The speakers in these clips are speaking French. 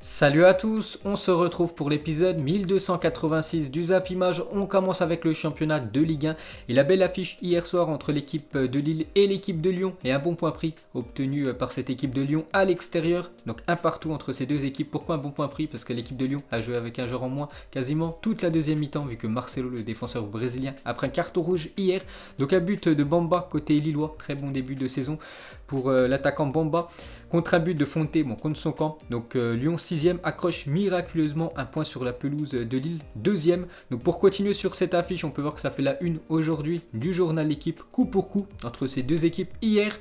Salut à tous, on se retrouve pour l'épisode 1286 du Zap Image. On commence avec le championnat de Ligue 1 et la belle affiche hier soir entre l'équipe de Lille et l'équipe de Lyon et un bon point pris obtenu par cette équipe de Lyon à l'extérieur. Donc un partout entre ces deux équipes. Pourquoi un bon point pris? Parce que l'équipe de Lyon a joué avec un joueur en moins quasiment toute la deuxième mi-temps vu que Marcelo, le défenseur brésilien, a pris un carton rouge hier. Donc un but de Bamba côté lillois, très bon début de saison pour l'attaquant Bamba. Contre un but de Fonte, contre son camp. Donc Lyon 6e accroche miraculeusement un point sur la pelouse de Lille 2e. Donc pour continuer sur cette affiche, on peut voir que ça fait la une aujourd'hui du journal L'équipe coup pour coup entre ces deux équipes hier.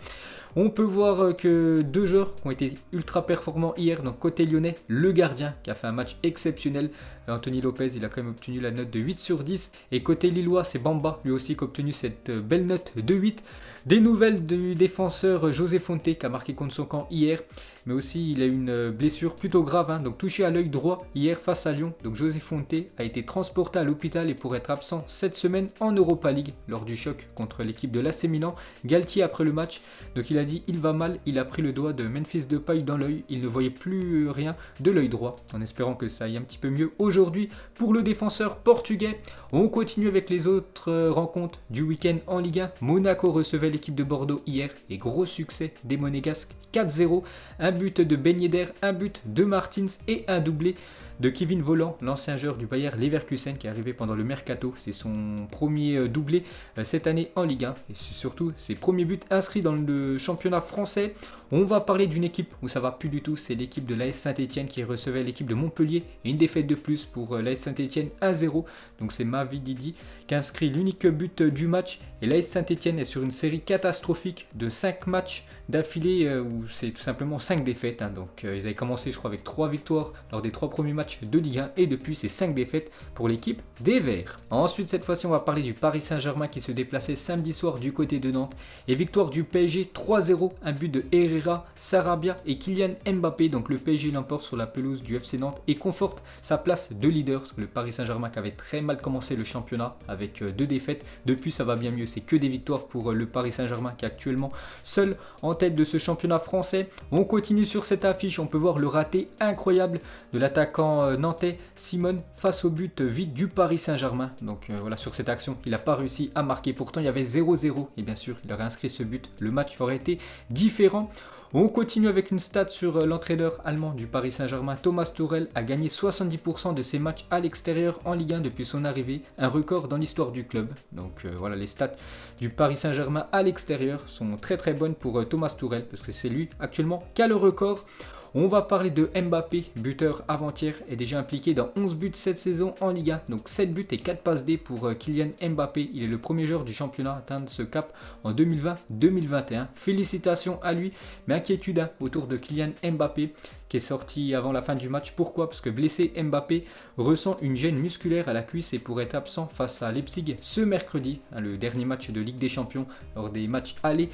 On peut voir que deux joueurs qui ont été ultra performants hier. Donc côté lyonnais, le gardien qui a fait un match exceptionnel. Anthony Lopez, il a quand même obtenu la note de 8 sur 10. Et côté lillois, c'est Bamba, lui aussi qui a obtenu cette belle note de 8. Des nouvelles du défenseur José Fonte qui a marqué contre son camp hier. Mais aussi, il a eu une blessure plutôt grave, donc touché à l'œil droit hier face à Lyon. Donc José Fonte a été transporté à l'hôpital et pourrait être absent cette semaine en Europa League lors du choc contre l'équipe de l'AC Milan. Galtier après le match, donc il a dit il va mal, il a pris le doigt de Memphis Depay dans l'œil, il ne voyait plus rien de l'œil droit, en espérant que ça aille un petit peu mieux aujourd'hui pour le défenseur portugais. On continue avec les autres rencontres du week-end en Ligue 1. Monaco recevait l'équipe de Bordeaux hier et gros succès des Monégasques 4-0, un but de Ben Yedder, un but de Martins et un doublé de Kevin Volland, l'ancien joueur du Bayer Leverkusen qui est arrivé pendant le mercato. C'est son premier doublé cette année en Ligue 1 et surtout ses premiers buts inscrits dans le championnat français. On va parler d'une équipe où ça va plus du tout, c'est l'équipe de l'AS Saint-Etienne qui recevait l'équipe de Montpellier et une défaite de plus pour l'AS Saint-Etienne 1-0. Donc c'est Mavi Didi qui a inscrit l'unique but du match et l'AS Saint-Etienne est sur une série catastrophique de 5 matchs d'affilée où c'est tout simplement 5 défaites. Donc ils avaient commencé je crois avec 3 victoires lors des 3 premiers matchs de Ligue 1 et depuis c'est 5 défaites pour l'équipe des Verts. Ensuite cette fois-ci on va parler du Paris Saint-Germain qui se déplaçait samedi soir du côté de Nantes et victoire du PSG 3-0, un but de Herrera, Sarabia et Kylian Mbappé. Donc le PSG l'emporte sur la pelouse du FC Nantes et conforte sa place de leader parce que le Paris Saint-Germain qui avait très mal commencé le championnat avec 2 défaites, depuis ça va bien mieux, c'est que des victoires pour le Paris Saint-Germain qui est actuellement seul en tête de ce championnat français. On continue sur cette affiche, on peut voir le raté incroyable de l'attaquant nantais Simon face au but vide du Paris Saint-Germain. Donc voilà, sur cette action, il n'a pas réussi à marquer. Pourtant, il y avait 0-0 et bien sûr, il aurait inscrit ce but. Le match aurait été différent. On continue avec une stat sur l'entraîneur allemand du Paris Saint-Germain. Thomas Tuchel a gagné 70% de ses matchs à l'extérieur en Ligue 1 depuis son arrivée, un record dans l'histoire du club. Donc voilà, les stats du Paris Saint-Germain à l'extérieur sont très très bonnes pour Thomas Tuchel parce que c'est lui actuellement qui a le record. On va parler de Mbappé, buteur avant-hier, est déjà impliqué dans 11 buts cette saison en Ligue 1. Donc 7 buts et 4 passes D pour Kylian Mbappé. Il est le premier joueur du championnat à atteindre ce cap en 2020-2021. Félicitations à lui, mais inquiétude autour de Kylian Mbappé qui est sorti avant la fin du match. Pourquoi? Parce que blessé, Mbappé ressent une gêne musculaire à la cuisse et pourrait être absent face à Leipzig ce mercredi, le dernier match de Ligue des Champions lors des matchs allés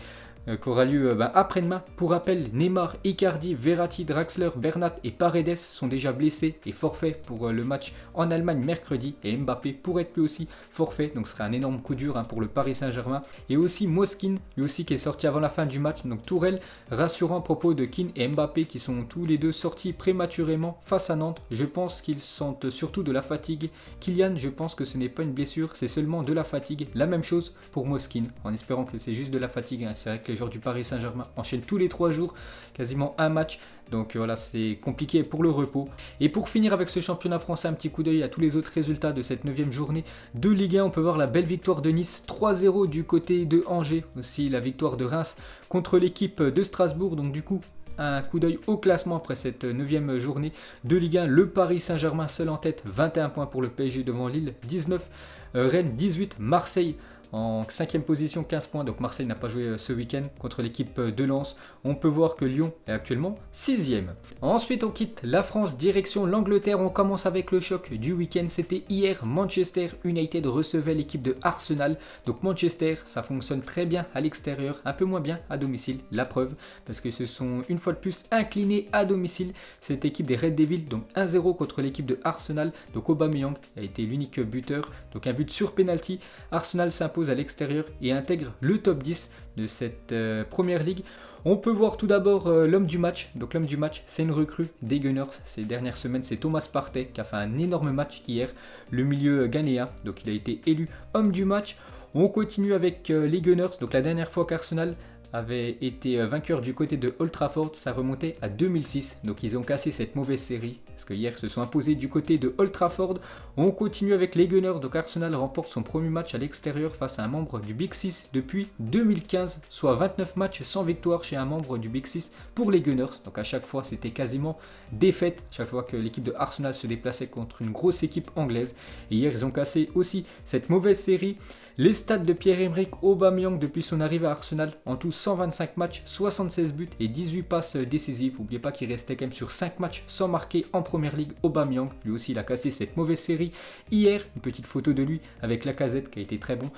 qui aura lieu après-demain. Pour rappel, Neymar, Icardi, Verratti, Draxler, Bernat et Paredes sont déjà blessés et forfaits pour le match en Allemagne mercredi. Et Mbappé pourrait être lui aussi forfait, donc ce serait un énorme coup dur pour le Paris Saint-Germain. Et aussi Moskin, lui aussi qui est sorti avant la fin du match. Donc Tourelle rassurant à propos de Kean et Mbappé qui sont tous les deux sortis prématurément face à Nantes. Je pense qu'ils sentent surtout de la fatigue. Kylian, je pense que ce n'est pas une blessure, c'est seulement de la fatigue. La même chose pour Moskin, en espérant que c'est juste de la fatigue. C'est vrai que les joueurs du Paris Saint-Germain enchaînent tous les 3 jours quasiment un match, donc voilà, c'est compliqué pour le repos. Et pour finir avec ce championnat français, un petit coup d'œil à tous les autres résultats de cette 9e journée de Ligue 1. On peut voir la belle victoire de Nice 3-0 du côté de Angers, aussi la victoire de Reims contre l'équipe de Strasbourg. Donc du coup un coup d'œil au classement après cette 9e journée de Ligue 1. Le Paris Saint-Germain seul en tête, 21 points pour le PSG devant Lille, 19, Rennes 18, Marseille en 5e position, 15 points. Donc Marseille n'a pas joué ce week-end contre l'équipe de Lens. On peut voir que Lyon est actuellement 6e. Ensuite, on quitte la France, direction l'Angleterre. On commence avec le choc du week-end. C'était hier, Manchester United recevait l'équipe de Arsenal. Donc Manchester, ça fonctionne très bien à l'extérieur, un peu moins bien à domicile. La preuve, parce qu'ils se sont une fois de plus inclinés à domicile. Cette équipe des Red Devils, donc 1-0 contre l'équipe de Arsenal. Donc Aubameyang a été l'unique buteur. Donc un but sur penalty. Arsenal s'impose s'impose à l'extérieur et intègre le top 10 de cette première ligue. On peut voir tout d'abord l'homme du match. Donc l'homme du match, c'est une recrue des Gunners. Ces dernières semaines, c'est Thomas Partey qui a fait un énorme match hier. Le milieu ghanéen, donc il a été élu homme du match. On continue avec les Gunners. Donc la dernière fois qu'Arsenal avait été vainqueur du côté de Old Trafford, ça remontait à 2006. Donc ils ont cassé cette mauvaise série parce que hier ils se sont imposés du côté de Old Trafford. On continue avec les Gunners. Donc Arsenal remporte son premier match à l'extérieur face à un membre du Big Six depuis 2015, soit 29 matchs sans victoire chez un membre du Big Six pour les Gunners. Donc à chaque fois c'était quasiment défaite chaque fois que l'équipe de Arsenal se déplaçait contre une grosse équipe anglaise. Et hier ils ont cassé aussi cette mauvaise série. Les stats de Pierre-Emerick Aubameyang depuis son arrivée à Arsenal, en tout 125 matchs, 76 buts et 18 passes décisives. N'oubliez pas qu'il restait quand même sur 5 matchs sans marquer en Première Ligue. Aubameyang, lui aussi il a cassé cette mauvaise série. Hier, une petite photo de lui avec Lacazette qui a été très bon.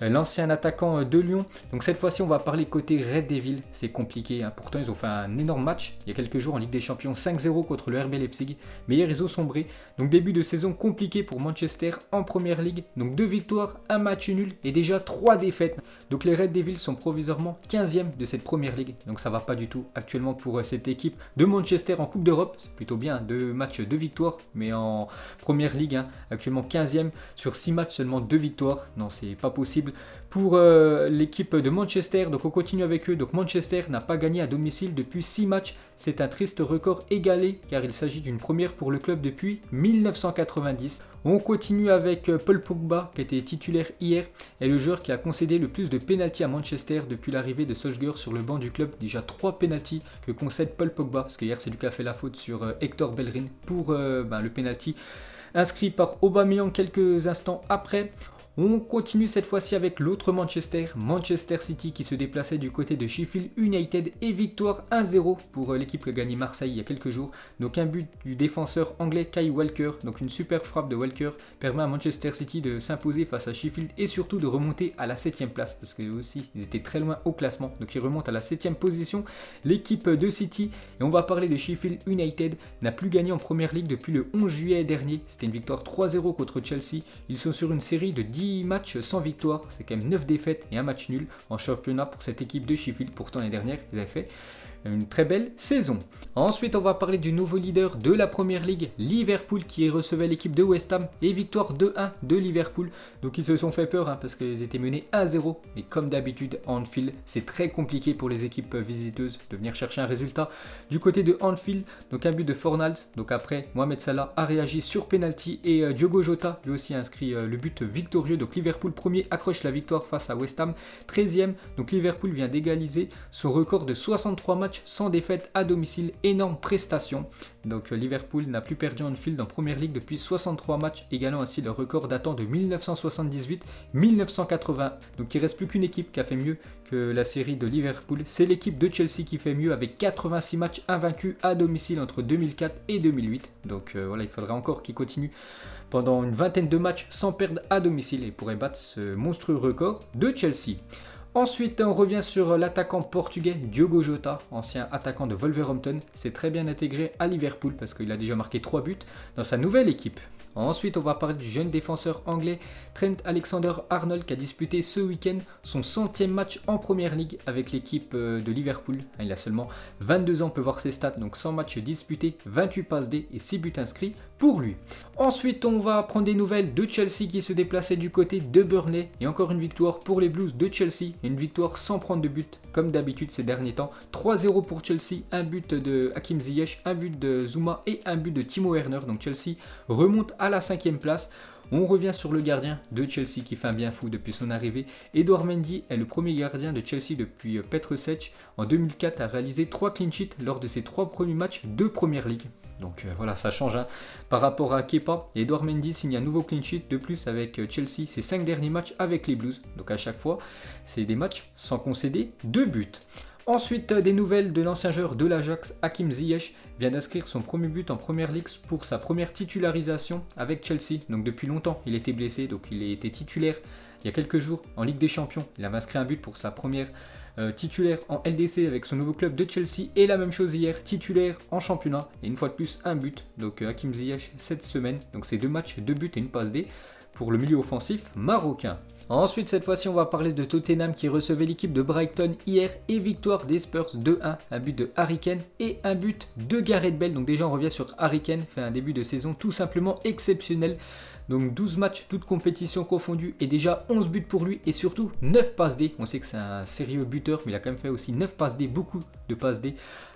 L'ancien attaquant de Lyon. Donc cette fois-ci on va parler côté Red Devil, c'est compliqué, hein. Pourtant ils ont fait un énorme match il y a quelques jours en Ligue des Champions, 5-0 contre le RB Leipzig, mais hier ils ont sombré. Donc début de saison compliqué pour Manchester en Première Ligue, donc 2 victoires, 1 match nul et déjà 3 défaites. Donc les Red Devils sont provisoirement 15e de cette Première Ligue, donc ça va pas du tout actuellement pour cette équipe de Manchester en Coupe d'Europe. C'est plutôt bien, 2 matchs, 2 victoires, mais en Première Ligue, hein, actuellement 15e sur 6 matchs, seulement 2 victoires, non c'est pas possible pour l'équipe de Manchester. Donc on continue avec eux. Donc Manchester n'a pas gagné à domicile depuis 6 matchs. C'est un triste record égalé car il s'agit d'une première pour le club depuis 1990. On continue avec Paul Pogba qui était titulaire hier et le joueur qui a concédé le plus de pénaltys à Manchester depuis l'arrivée de Solskjaer sur le banc du club. Déjà 3 pénaltys que concède Paul Pogba parce que hier c'est lui qui a fait la faute sur Hector Bellerin pour le pénalty inscrit par Aubameyang quelques instants après. On continue cette fois-ci avec l'autre Manchester City qui se déplaçait du côté de Sheffield United et victoire 1-0 pour l'équipe qui a gagné Marseille il y a quelques jours. Donc un but du défenseur anglais Kyle Walker, donc une super frappe de Walker permet à Manchester City de s'imposer face à Sheffield et surtout de remonter à la 7ème place parce que aussi ils étaient très loin au classement. Donc ils remontent à la 7ème position l'équipe de City et on va parler de Sheffield United, n'a plus gagné en Première Ligue depuis le 11 juillet dernier. C'était une victoire 3-0 contre Chelsea. Ils sont sur une série de 10 matchs sans victoire, c'est quand même 9 défaites et un match nul en championnat pour cette équipe de Sheffield. Pourtant l'année dernière ils avaient fait une très belle saison. Ensuite on va parler du nouveau leader de la Première Ligue, Liverpool, qui recevait l'équipe de West Ham et victoire 2-1 de Liverpool. Donc ils se sont fait peur parce qu'ils étaient menés 1-0, mais comme d'habitude à Anfield c'est très compliqué pour les équipes visiteuses de venir chercher un résultat du côté de Anfield. Donc un but de Fornals, donc après Mohamed Salah a réagi sur penalty et Diogo Jota lui aussi a inscrit le but victorieux. Donc Liverpool premier accroche la victoire face à West Ham 13e. Donc Liverpool vient d'égaliser son record de 63 matchs sans défaite à domicile, énorme prestation. Donc Liverpool n'a plus perdu Anfield en Première Ligue depuis 63 matchs, égalant ainsi le record datant de 1978-1980. Donc il ne reste plus qu'une équipe qui a fait mieux que la série de Liverpool, c'est l'équipe de Chelsea qui fait mieux avec 86 matchs invaincus à domicile entre 2004 et 2008. Donc voilà, il faudra encore qu'il continue pendant une vingtaine de matchs sans perdre à domicile et pourrait battre ce monstrueux record de Chelsea. Ensuite, on revient sur l'attaquant portugais Diogo Jota, ancien attaquant de Wolverhampton. C'est très bien intégré à Liverpool parce qu'il a déjà marqué 3 buts dans sa nouvelle équipe. Ensuite, on va parler du jeune défenseur anglais Trent Alexander-Arnold qui a disputé ce week-end son 100e match en Première Ligue avec l'équipe de Liverpool. Il a seulement 22 ans, on peut voir ses stats, donc 100 matchs disputés, 28 passes D et 6 buts inscrits pour lui. Ensuite, on va prendre des nouvelles de Chelsea qui se déplaçait du côté de Burnley et encore une victoire pour les Blues de Chelsea, une victoire sans prendre de but comme d'habitude ces derniers temps. 3-0 pour Chelsea, un but de Hakim Ziyech, un but de Zouma et un but de Timo Werner. Donc Chelsea remonte à la 5e place. On revient sur le gardien de Chelsea qui fait un bien fou depuis son arrivée. Edouard Mendy est le premier gardien de Chelsea depuis Petr Cech. En 2004 a réalisé 3 clean sheets lors de ses 3 premiers matchs de Première Ligue. Donc voilà, ça change par rapport à Kepa. Edouard Mendy signe un nouveau clean sheet de plus avec Chelsea, ses 5 derniers matchs avec les Blues. Donc à chaque fois, c'est des matchs sans concéder de but. Ensuite, des nouvelles de l'ancien joueur de l'Ajax, Hakim Ziyech, vient d'inscrire son premier but en Première Ligue pour sa première titularisation avec Chelsea. Donc depuis longtemps, il était blessé, donc il était titulaire il y a quelques jours en Ligue des Champions. Il avait inscrit un but pour sa première titulaire en LDC avec son nouveau club de Chelsea. Et la même chose hier, titulaire en championnat. Et une fois de plus, un but. Donc Hakim Ziyech cette semaine. Donc c'est 2 matchs, 2 buts et une passe D. pour le milieu offensif marocain. Ensuite, cette fois-ci, on va parler de Tottenham qui recevait l'équipe de Brighton hier et victoire des Spurs 2-1, un but de Harry Kane et un but de Gareth Bale. Donc déjà, on revient sur Harry Kane, fait un début de saison tout simplement exceptionnel. Donc 12 matchs, toutes compétitions confondues et déjà 11 buts pour lui et surtout 9 passes D. On sait que c'est un sérieux buteur, mais il a quand même fait aussi 9 passes D, beaucoup de passes D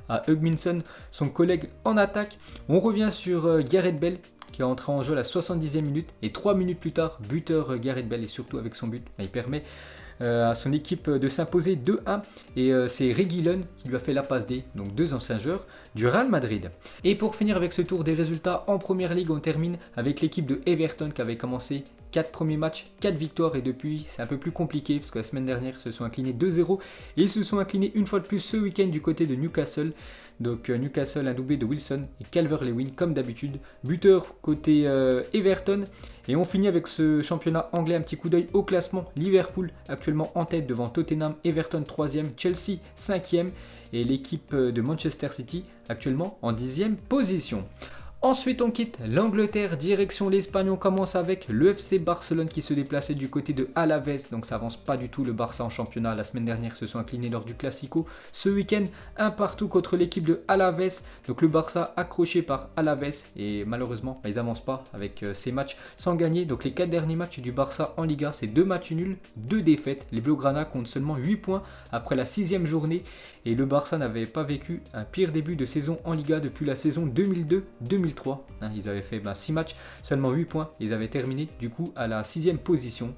à Hugminson, son collègue en attaque. On revient sur Gareth Bale, qui est entré en jeu à la 70e minute et 3 minutes plus tard, buteur Gareth Bale et surtout avec son but, il permet à son équipe de s'imposer 2-1 et c'est Reguilon qui lui a fait la passe D, donc deux anciens joueurs du Real Madrid. Et pour finir avec ce tour des résultats en Première Ligue, on termine avec l'équipe de Everton qui avait commencé 4 premiers matchs, 4 victoires et depuis c'est un peu plus compliqué parce que la semaine dernière ils se sont inclinés 2-0 et ils se sont inclinés une fois de plus ce week-end du côté de Newcastle. Donc Newcastle, un doublé de Wilson et Calvert-Lewin comme d'habitude, buteur côté Everton. Et on finit avec ce championnat anglais, un petit coup d'œil au classement. Liverpool actuellement en tête devant Tottenham, Everton 3e, Chelsea 5e et l'équipe de Manchester City actuellement en 10e position. Ensuite, on quitte l'Angleterre, direction l'Espagne. On commence avec le FC Barcelone qui se déplaçait du côté de Alaves. Donc ça avance pas du tout le Barça en championnat. La semaine dernière, se sont inclinés lors du Classico. Ce week-end, un partout contre l'équipe de Alaves. Donc le Barça accroché par Alaves. Et malheureusement, ils n'avancent pas avec ces matchs sans gagner. Donc les 4 derniers matchs du Barça en Liga, c'est 2 matchs nuls, 2 défaites. Les Blaugrana comptent seulement 8 points après la 6e journée. Et le Barça n'avait pas vécu un pire début de saison en Liga depuis la saison 2002-2003. Ils avaient fait 6 matchs, seulement 8 points. Ils avaient terminé du coup à la 6e position.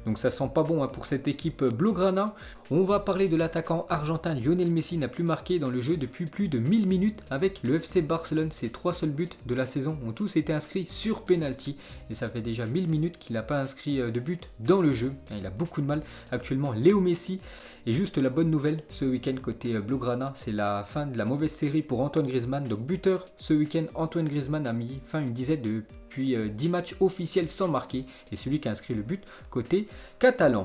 Donc ça sent pas bon pour cette équipe Blaugrana. On va parler de l'attaquant argentin Lionel Messi, n'a plus marqué dans le jeu depuis plus de 1000 minutes avec le FC Barcelone. Ses 3 seuls buts de la saison ont tous été inscrits sur penalty. Et ça fait déjà 1000 minutes qu'il n'a pas inscrit de but dans le jeu. Il a beaucoup de mal actuellement, Léo Messi. Et juste la bonne nouvelle ce week-end côté Blaugrana, c'est la fin de la mauvaise série pour Antoine Griezmann. Donc buteur ce week-end, Antoine Griezmann a mis fin à une dizaine depuis 10 matchs officiels sans marquer. Et celui qui a inscrit le but côté catalan.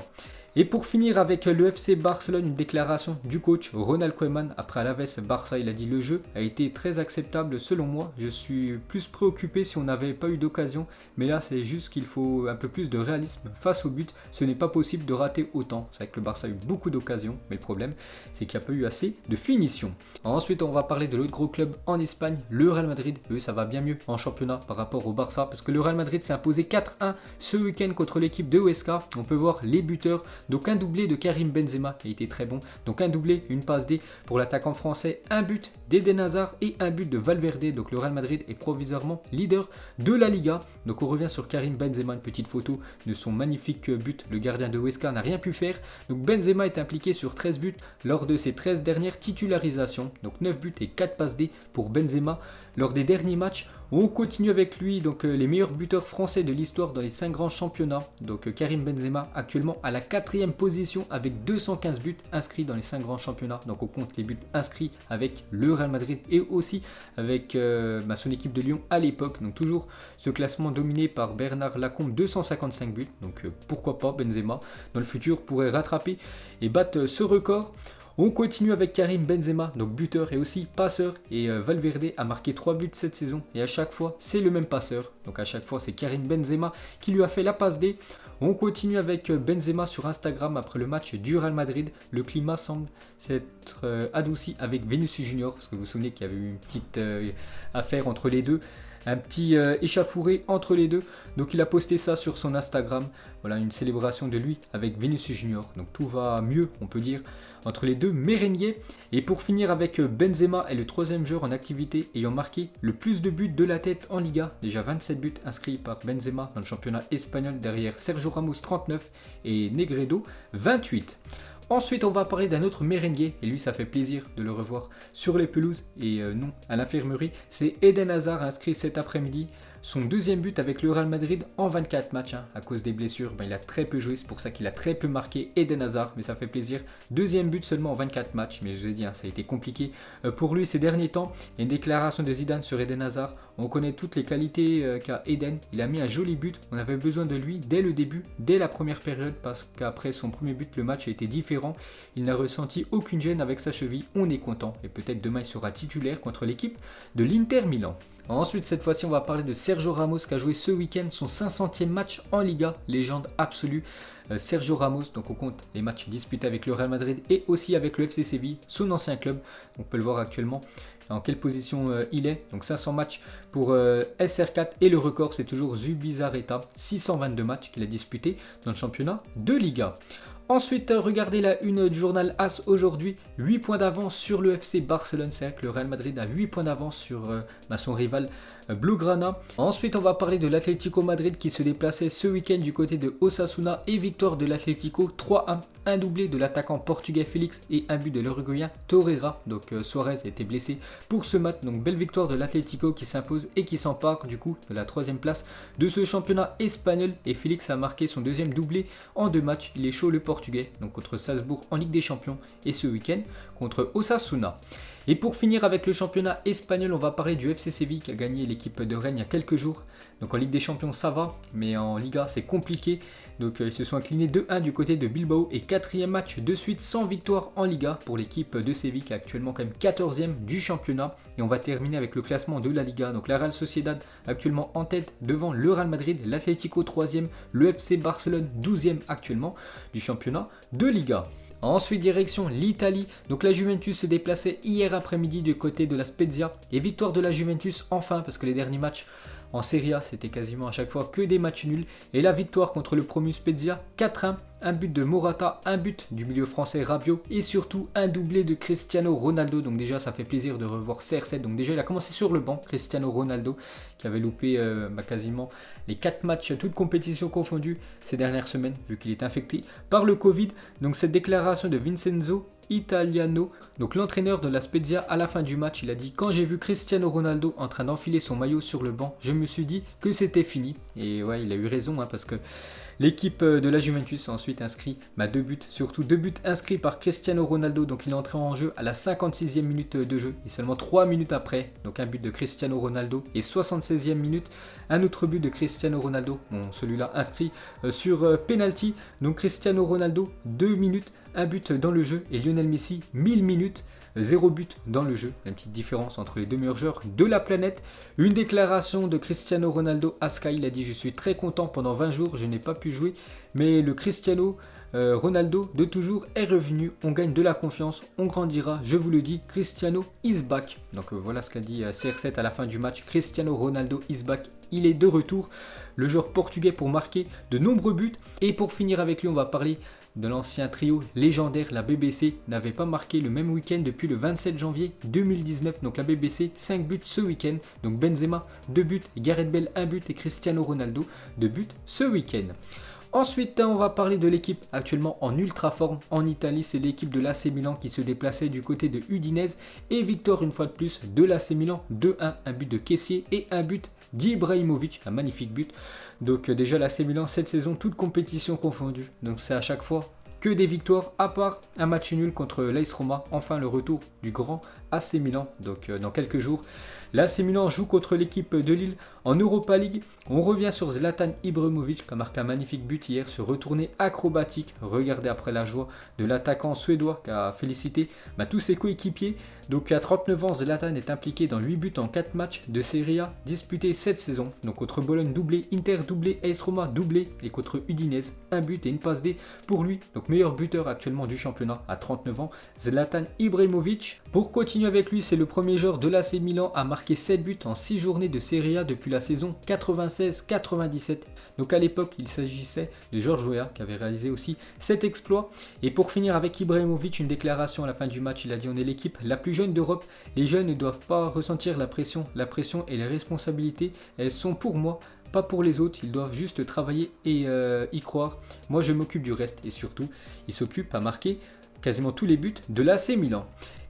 Et pour finir avec le FC Barcelone, une déclaration du coach Ronald Koeman après Alaves Barça. Il a dit: le jeu a été très acceptable selon moi. Je suis plus préoccupé si on n'avait pas eu d'occasion. Mais là c'est juste qu'il faut un peu plus de réalisme face au but. Ce n'est pas possible de rater autant. C'est vrai que le Barça a eu beaucoup d'occasions. Mais le problème c'est qu'il n'y a pas eu assez de finition. Ensuite on va parler de l'autre gros club en Espagne, le Real Madrid. Eux ça va bien mieux en championnat par rapport au Barça. Parce que le Real Madrid s'est imposé 4-1 ce week-end contre l'équipe de Huesca. On peut voir les buteurs. Donc un doublé de Karim Benzema qui a été très bon. Donc un doublé, une passe D pour l'attaquant français, un but d'Eden Hazard et un but de Valverde. Donc le Real Madrid est provisoirement leader de la Liga. Donc on revient sur Karim Benzema, une petite photo de son magnifique but. Le gardien de Huesca n'a rien pu faire. Donc Benzema est impliqué sur 13 buts lors de ses 13 dernières titularisations. Donc 9 buts et 4 passes D pour Benzema lors des derniers matchs. On continue avec lui, donc les meilleurs buteurs français de l'histoire dans les 5 grands championnats. Donc Karim Benzema actuellement à la 4e position avec 215 buts inscrits dans les 5 grands championnats. Donc on compte les buts inscrits avec le Real Madrid et aussi avec son équipe de Lyon à l'époque. Donc toujours ce classement dominé par Bernard Lacombe, 255 buts. Donc pourquoi pas Benzema dans le futur pourrait rattraper et battre ce record. On continue avec Karim Benzema, donc buteur et aussi passeur. Et Valverde a marqué 3 buts cette saison. Et à chaque fois, c'est le même passeur. Donc à chaque fois, c'est Karim Benzema qui lui a fait la passe D. On continue avec Benzema sur Instagram après le match du Real Madrid. Le climat semble s'être adouci avec Vinicius Junior. Parce que vous vous souvenez qu'il y avait eu une petite affaire entre les deux. Un petit échauffouré entre les deux. Donc il a posté ça sur son Instagram. Voilà, une célébration de lui avec Vinicius Junior. Donc tout va mieux, on peut dire, entre les deux merengues. Et pour finir avec Benzema, est le 3e joueur en activité ayant marqué le plus de buts de la tête en Liga. Déjà 27 buts inscrits par Benzema dans le championnat espagnol derrière Sergio Ramos 39 et Negredo 28. Ensuite, on va parler d'un autre merengue, et lui, ça fait plaisir de le revoir sur les pelouses et non à l'infirmerie. C'est Eden Hazard inscrit cet après-midi son 2e but avec le Real Madrid en 24 matchs. À cause des blessures, il a très peu joué, c'est pour ça qu'il a très peu marqué Eden Hazard, mais ça fait plaisir. 2e but seulement en 24 matchs, mais je vous ai dit, ça a été compliqué pour lui ces derniers temps. Il y a une déclaration de Zidane sur Eden Hazard. On connaît toutes les qualités qu'a Eden. Il a mis un joli but, on avait besoin de lui dès le début, dès la première période, parce qu'après son premier but, le match a été différent. Il n'a ressenti aucune gêne avec sa cheville, on est content. Et peut-être demain il sera titulaire contre l'équipe de l'Inter Milan. Ensuite, cette fois-ci, on va parler de Sergio Ramos qui a joué ce week-end son 500e match en Liga, légende absolue. Sergio Ramos, donc on compte les matchs disputés avec le Real Madrid et aussi avec le FC Séville, son ancien club. On peut le voir actuellement en quelle position il est. Donc 500 matchs pour SR4 et le record c'est toujours Zubizarreta, 622 matchs qu'il a disputés dans le championnat de Liga. Ensuite, regardez la une du journal AS aujourd'hui, 8 points d'avance sur le FC Barcelone. C'est vrai que le Real Madrid a 8 points d'avance sur son rival Blaugrana. Ensuite, on va parler de l'Atlético Madrid qui se déplaçait ce week-end du côté de Osasuna et victoire de l'Atlético 3-1. Un doublé de l'attaquant portugais Félix et un but de l'Uruguayen Torreira. Donc Suarez était blessé pour ce match. Donc belle victoire de l'Atlético qui s'impose et qui s'empare du coup de la 3e place de ce championnat espagnol. Et Félix a marqué son 2e doublé en 2 matchs. Il est chaud le portugais, donc contre Salzbourg en Ligue des Champions et ce week-end contre Osasuna. Et pour finir avec le championnat espagnol, on va parler du FC Séville qui a gagné l'équipe de Rennes il y a quelques jours. Donc en Ligue des Champions ça va, mais en Liga c'est compliqué. Donc ils se sont inclinés 2-1 du côté de Bilbao et 4e match de suite sans victoire en Liga pour l'équipe de Séville qui est actuellement quand même 14e du championnat. Et on va terminer avec le classement de la Liga. Donc la Real Sociedad actuellement en tête devant le Real Madrid, l'Atlético 3e, le FC Barcelone 12e actuellement du championnat de Liga. Ensuite, direction l'Italie. Donc la Juventus s'est déplacée hier après-midi du côté de la Spezia. Et victoire de la Juventus enfin, parce que les derniers matchs en Serie A, c'était quasiment à chaque fois que des matchs nuls. Et la victoire contre le promu Spezia, 4-1. Un but de Morata, un but du milieu français Rabiot et surtout un doublé de Cristiano Ronaldo. Donc déjà ça fait plaisir de revoir CR7. Donc déjà il a commencé sur le banc, Cristiano Ronaldo, qui avait loupé quasiment les 4 matchs, toutes compétitions confondues ces dernières semaines, vu qu'il est infecté par le Covid. Donc cette déclaration de Vincenzo Italiano, donc l'entraîneur de la Spezia, à la fin du match, il a dit: quand j'ai vu Cristiano Ronaldo en train d'enfiler son maillot sur le banc, je me suis dit que c'était fini. Et ouais, il a eu raison parce que l'équipe de la Juventus a ensuite inscrit 2 buts, surtout 2 buts inscrits par Cristiano Ronaldo. Donc il est entré en jeu à la 56e minute de jeu et seulement 3 minutes après, donc un but de Cristiano Ronaldo et 76e minute, un autre but de Cristiano Ronaldo. Bon, celui-là inscrit sur penalty. Donc Cristiano Ronaldo 2 minutes, un but dans le jeu et Lionel Messi 1000 minutes. 0 but dans le jeu, une petite différence entre les deux meilleurs joueurs de la planète. Une déclaration de Cristiano Ronaldo à Sky, il a dit: je suis très content, pendant 20 jours je n'ai pas pu jouer, mais le Cristiano Ronaldo de toujours est revenu, on gagne de la confiance, on grandira, je vous le dis, Cristiano is back. Donc voilà ce qu'a dit CR7 à la fin du match: Cristiano Ronaldo is back, il est de retour, le joueur portugais pour marquer de nombreux buts. Et pour finir avec lui, on va parler de l'ancien trio légendaire. La BBC n'avait pas marqué le même week-end depuis le 27 janvier 2019. Donc la BBC, 5 buts ce week-end. Donc Benzema, 2 buts, Gareth Bale, 1 but et Cristiano Ronaldo, 2 buts ce week-end. Ensuite, on va parler de l'équipe actuellement en ultra forme en Italie. C'est l'équipe de l'AC Milan qui se déplaçait du côté de Udinese. Et victoire une fois de plus de l'AC Milan, 2-1, un but de Kessié et un but d'Ibrahimovic, un magnifique but. Donc déjà l'AC Milan cette saison, toute compétition confondue. Donc c'est à chaque fois que des victoires, à part un match nul contre l'AS Roma. Enfin le retour du grand AC Milan. Donc dans quelques jours, l'AC Milan joue contre l'équipe de Lille en Europa League. On revient sur Zlatan Ibrahimovic qui a marqué un magnifique but hier sur retournée acrobatique. Regardez après la joie de l'attaquant suédois qui a félicité tous ses coéquipiers. Donc à 39 ans, Zlatan est impliqué dans 8 buts en 4 matchs de Serie A disputés cette saison. Donc contre Bologne doublé, Inter doublé, AS Roma doublé et contre Udinese un but et une passe D pour lui. Donc meilleur buteur actuellement du championnat à 39 ans, Zlatan Ibrahimovic. Pour continuer avec lui, c'est le premier joueur de l'AC Milan à marquer 7 buts en 6 journées de Serie A depuis la saison 96-97. Donc à l'époque, il s'agissait de George Weah qui avait réalisé aussi cet exploit. Et pour finir avec Ibrahimovic, une déclaration à la fin du match, il a dit: on est l'équipe la plus jeune d'Europe, les jeunes ne doivent pas ressentir la pression et les responsabilités, elles sont pour moi, pas pour les autres, ils doivent juste travailler et y croire. Moi je m'occupe du reste. Et surtout, il s'occupe à marquer quasiment tous les buts de l'AC Milan.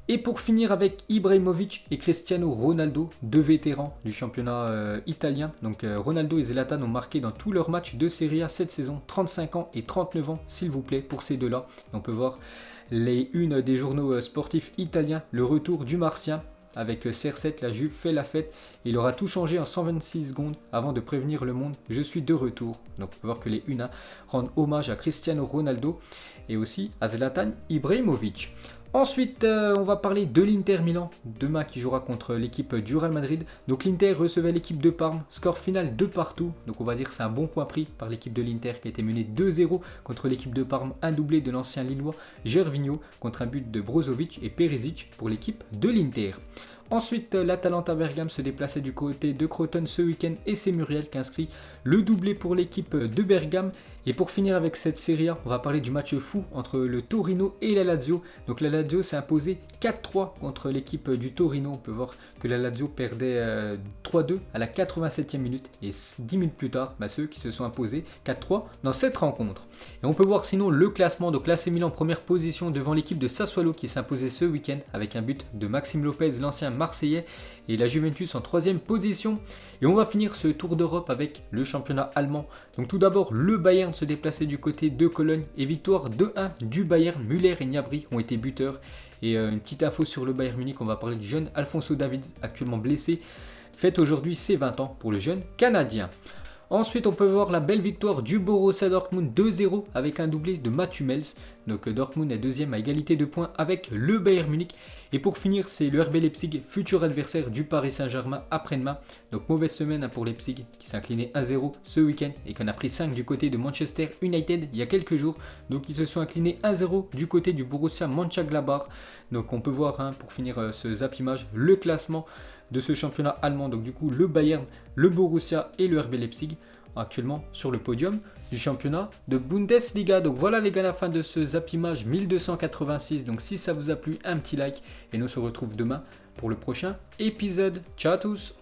Et pour finir avec Ibrahimovic et Cristiano Ronaldo, deux vétérans du championnat italien. Donc Ronaldo et Zlatan ont marqué dans tous leurs matchs de Serie A cette saison, 35 ans et 39 ans s'il vous plaît pour ces deux-là. On peut voir les unes des journaux sportifs italiens, le retour du Martien. Avec CR7, la Juve fait la fête. Il aura tout changé en 126 secondes avant de prévenir le monde: je suis de retour. Donc on peut voir que les unes rendent hommage à Cristiano Ronaldo et aussi à Zlatan Ibrahimovic. Ensuite, on va parler de l'Inter Milan, demain qui jouera contre l'équipe du Real Madrid. Donc l'Inter recevait l'équipe de Parme, score final 2 partout. Donc on va dire que c'est un bon point pris par l'équipe de l'Inter qui a été menée 2-0 contre l'équipe de Parme. Un doublé de l'ancien Lillois Gervinho contre un but de Brozovic et Perisic pour l'équipe de l'Inter. Ensuite, l'Atalanta Bergame se déplaçait du côté de Crotone ce week-end et c'est Muriel qui inscrit le doublé pour l'équipe de Bergame. Et pour finir avec cette Serie A, on va parler du match fou entre le Torino et la Lazio. Donc la Lazio s'est imposée 4-3 contre l'équipe du Torino. On peut voir que la Lazio perdait 3-2 à la 87e minute. Et 10 minutes plus tard, ceux qui se sont imposés 4-3 dans cette rencontre. Et on peut voir sinon le classement. Donc l'AC Milan en première position devant l'équipe de Sassuolo qui s'imposait ce week-end avec un but de Maxime Lopez, l'ancien Marseillais. Et la Juventus en troisième position. Et on va finir ce tour d'Europe avec le championnat allemand. Donc tout d'abord, le Bayern se déplaçait du côté de Cologne et victoire 2-1 du Bayern. Müller et Gnabry ont été buteurs. Et une petite info sur le Bayern Munich, on va parler du jeune Alphonso Davies, actuellement blessé. Fête aujourd'hui ses 20 ans pour le jeune Canadien. Ensuite, on peut voir la belle victoire du Borussia Dortmund 2-0 avec un doublé de Mats Hummels. Donc Dortmund est deuxième à égalité de points avec le Bayern Munich. Et pour finir, c'est le RB Leipzig, futur adversaire du Paris Saint-Germain après-demain. Donc mauvaise semaine pour Leipzig qui s'est incliné 1-0 ce week-end et qu'on a pris 5 du côté de Manchester United il y a quelques jours. Donc ils se sont inclinés 1-0 du côté du Borussia Mönchengladbach. Donc on peut voir pour finir ce zappimage le classement de ce championnat allemand. Donc du coup le Bayern, le Borussia et le RB Leipzig actuellement sur le podium du championnat de Bundesliga. Donc voilà les gars, la fin de ce zappimage 1286. Donc si ça vous a plu, un petit like et nous se retrouve demain pour le prochain épisode. Ciao à tous.